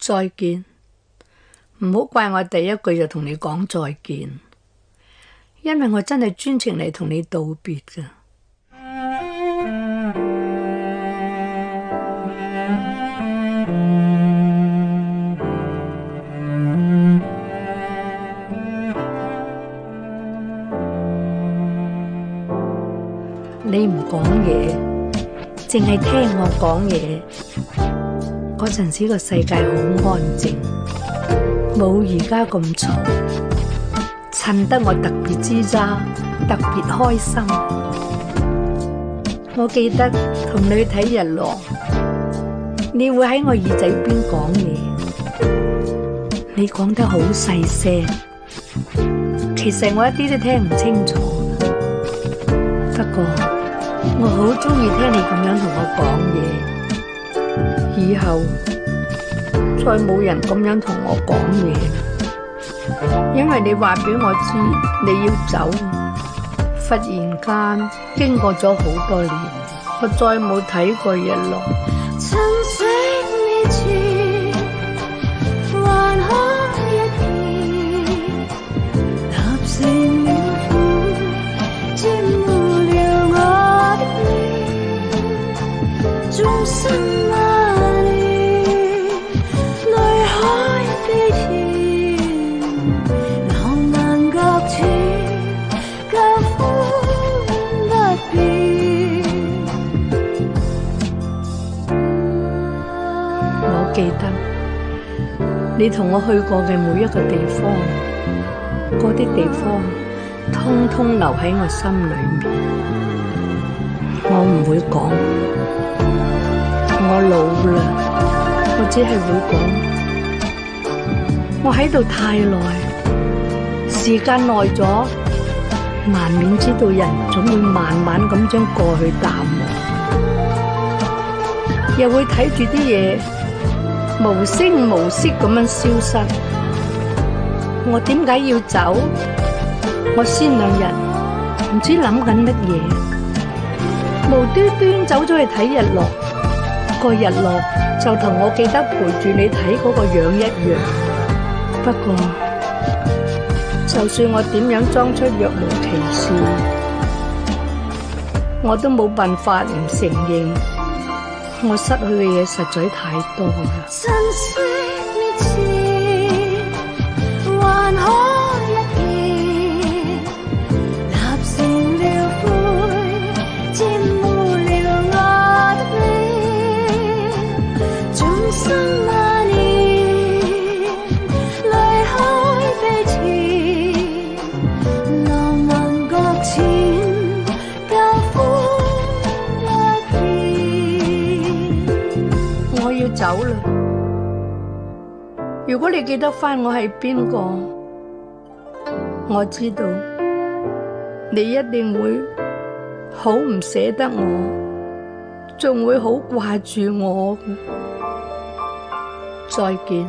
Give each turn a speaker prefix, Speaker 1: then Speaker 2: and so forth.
Speaker 1: 再見，唔好怪我第一句就同你講再見，因為我真係專程嚟同你道別㗎。你唔講嘢，淨係聽我講嘢，嗰陣時個世界好安靜，冇而家咁嘈，襯得我特別吱喳，特別開心。我記得同你去睇日落，你會喺我耳仔邊講嘢，你講得好細聲，其實我一啲都聽唔清楚，不過我好鍾意聽你咁樣同我講嘢，以後再冇人咁樣同我講嘢啦，因為你話俾我知你要走，忽然間經過咗好多年，我再冇睇過日落。
Speaker 2: 曾經你似還可一見，合成了灰，沾污了我的臉，終生愛戀，淚海悲甜，浪漫各處，舊歡不變。
Speaker 1: 我記得你同我去過嘅每一個地方，嗰啲地方通通留喺我心裏面。我唔會講，我老啦，我只係會講，我喺度太耐，時間耐咗，難免知道人總會慢慢咁將過去淡忘，又會睇住啲嘢無聲無息咁樣消失。我點解要走？我先2日唔知諗緊乜嘢，無端端走咗去睇日落，個日落就同我記得陪住你睇嗰個樣一樣。不過就算我點樣裝出若無其事，我都冇辦法唔承認我失去嘅嘢實在太多啦。
Speaker 2: 珍惜你似還可一見，立成了灰，沾污了我的臉，終生愛戀，淚海悲甜，浪漫擱淺，舊歡不變。
Speaker 1: 我要走啦。如果你記得返我係邊個，我知道你一定會好唔捨得我，仲會好掛住我。再見。